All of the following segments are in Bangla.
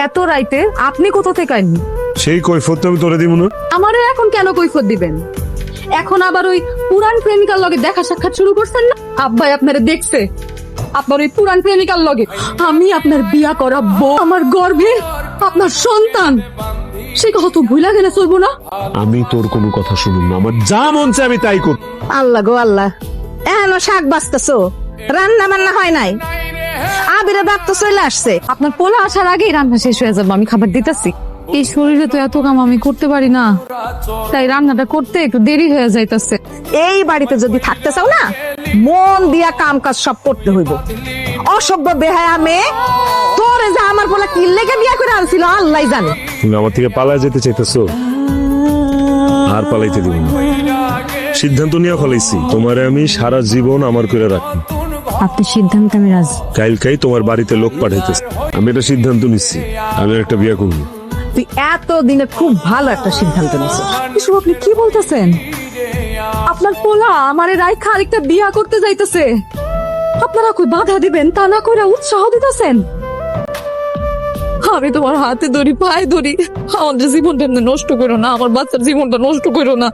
এত রাইতে আপনি কোথা থেকে আইনি? সেই কৈফত আমি তোরে দিব না। আমারে এখন কেন কৈফত দিবেন? এখন আবার ওই পুরান প্রেমিকার লগে দেখা সাক্ষাৎ শুরু করছেন না? আব্বাই আপনারে দেখছে আপনার ওই পুরান প্রেমিকার লগে। আমি আপনার বিয়া করাবো, আমার গর্ভে আপনার সন্তান, সে কথা তো ভুলা গেলে চলবো না। আমি তোর কোনো কথা শুনুন না, আমার যা মন চায় আমি তাই করব। আল্লাহ গো আল্লাহ, এখনো শাক বাঁচতেছো, রান্না বান্না হয় নাই? আবিরের বাপ তো চলে আসছে। আপনার পোলা আসার আগেই রান্না শেষ হয়ে যাবে, আমি খাবার দিতেছি। এই শরীরে তো এত কাম আমি করতে পারি না, তাই রান্নাটা করতে একটু দেরি হয়ে যাইতেছে। এই বাড়িতে যদি থাকতে চাও না, মন দিয়া কাম কাজ সব করতে হইব। অসভ্য বেহায়া মেয়ে, তোরে যে আমার পোলা কি লেগে বিয়া করে আনছিল আল্লাহ জানে। তুমি আমার থেকে পালায় যেতে চাইতেছো, আর পালাইতে দিব না। সিদ্ধান্ত নিয়ে ফেলাইছি, তোমারে আমি সারা জীবন আমার করে রাখবো। আপনার সিদ্ধান্তে আমি রাজি। কালকাই তোমার বাড়িতে লোক পাঠাইতেছে। আমি একটা সিদ্ধান্ত নিচ্ছি, আমি একটা বিয়ে করব। তুই এত দিনে খুব ভালো একটা সিদ্ধান্ত নিছিস। এসব আপনি কি বলতেছেন? আপনার পোলা আমারে রাইখা আরেকটা বিয়া করতে যাইতেছে, আপনারা কই বাধা দিবেন তা না কইরা উৎসাহ দিতেছেন? আমি তোমার হাতে ধরি, পায়ে ধরি, আমাদের জীবনটা নষ্ট করো না, আমার বাচ্চার জীবনটা নষ্ট করো না।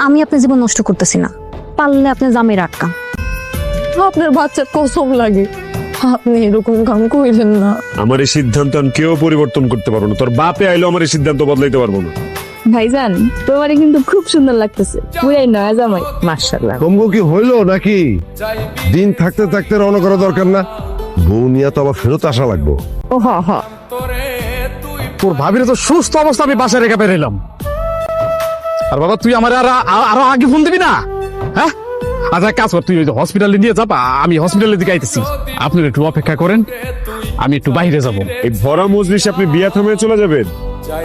আমি আপনার জীবন নষ্ট করতেছি না, পারলে আপনার জামাইয়ের আটকা। আপনার বাচ্চার কসম লাগে, আপনি এরকম কাম কইলেন না। আমার এই সিদ্ধান্ত আমি কেউ পরিবর্তন করতে পারবো না। তোর বাপে আইলো আমার এই সিদ্ধান্ত বদলাইতে পারবো না। ভাইজান, তোমারে কিন্তু খুব সুন্দর লাগতেছে, পুরাই নয়া জামাই। মাশাআল্লাহ। কম্বো কি হইলো নাকি? দিন থাকতে থাকতে রওনা করা দরকার না? বউ নিয়ে তো আবার ফেরত আসা লাগবো। ও হ হ, তোর ভাবির তো সুস্থ অবস্থা আমি বাসায় রেখে বেরোলাম, আর বাবা তুই আমার আরো আগে ফোন দিবি না? হ্যাঁ, আচ্ছা কাজ কর, তুই ওই হসপিটালে নিয়ে যাবা, আমি হসপিটালের দিকে আইতেছি। আপনি একটু অপেক্ষা করেন, আমি একটু বাইরে যাব। এই ভরা মজলিস আপনি বিয়া থামিয়ে চলে যাবেন?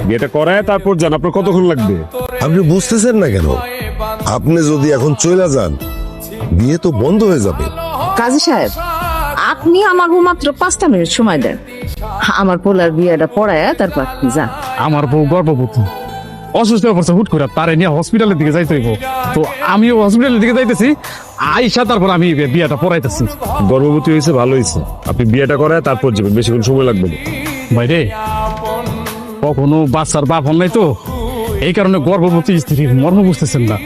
বিয়েটা করায় তারপর যান, আপনার কতক্ষণ লাগবে? আপনি বুঝতেছেন না কেন? আপনি যদি এখন চলে যান, বিয়ে তো বন্ধ হয়ে যাবে। কাজী সাহেব, আপনি আমার মাত্র 5টা মিনিট সময় দেন, আমার পোলার বিয়েটা পড়ায় তারপর যান। আমার বউ গর্ভবতী, অসুস্থ হয়ে পড়ছে হুট করে, তারে নিয়ে হসপিটালের দিকে যাইতে হইব। তো আমিও হসপিটালের দিকে যাইতেছি, আইসা তারপর আমি বিয়েটা পড়াইতেছি। গর্ভবতী হয়েছে, ভালো হয়েছে। আপনি বিয়েটা করায় তারপর যাবেন, বেশিক্ষণ সময় লাগবে না। বাইরে কখনো বাচ্চার বাপ হন নাই তো, এই কারণে গর্ভবতী স্ত্রীর মর্ম বুঝতেছেন না।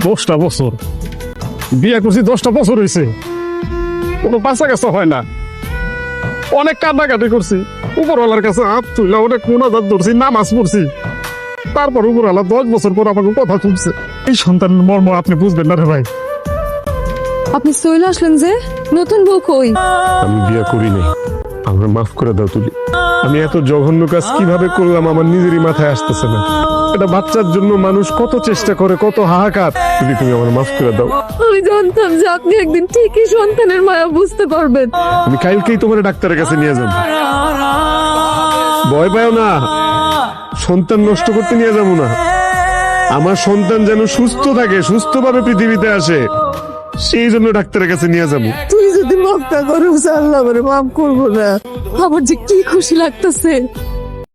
10টা বছর বিয়ে করছি, 10টা বছর হয়েছে, কোনো বাচ্চা কাচ্চা হয় না। অনেক কান্নাকাটি করছি, উপরওয়ালার কাছে হাত তুইলা অনেক মোনাজাত ধরছি, নামাজ পড়ছি, তারপর উপরওয়ালা 10 বছর পর আমাকে কথা শুনছে। এই সন্তানের মর্ম আপনি বুঝবেন না রে ভাই। আপনি চলে আসলেন যে, নতুন বউ কই? আমি বিয়ে করি নাই, আমার মাফ করে দাও তুলি। আমি এত জঘন্য কাজ কিভাবে করলাম আমার নিজেরই মাথায় আসতেছে না। এটা বাচ্চার জন্য মানুষ কত চেষ্টা করে, কত হাহাকার। তুলি, তুমি আমার মাফ করে দাও। আমি জানতাম যে আপনি একদিন ঠিকই সন্তানের মায়া বুঝতে পারবেন। আমি কালকেই তোমার ডাক্তারের কাছে নিয়ে যাবো। ভয় পাও না, সন্তান নষ্ট করতে নিয়ে যাবো না। আমার সন্তান যেন সুস্থ থাকে, সুস্থভাবে পৃথিবীতে আসে, সেই জন্য ডাক্তারের কাছে নিয়ে যাবো। তুই যদি মাফ না করো, আল্লাহ আমারে মাফ করবো না। আমার যে কি খুশি লাগতেছে,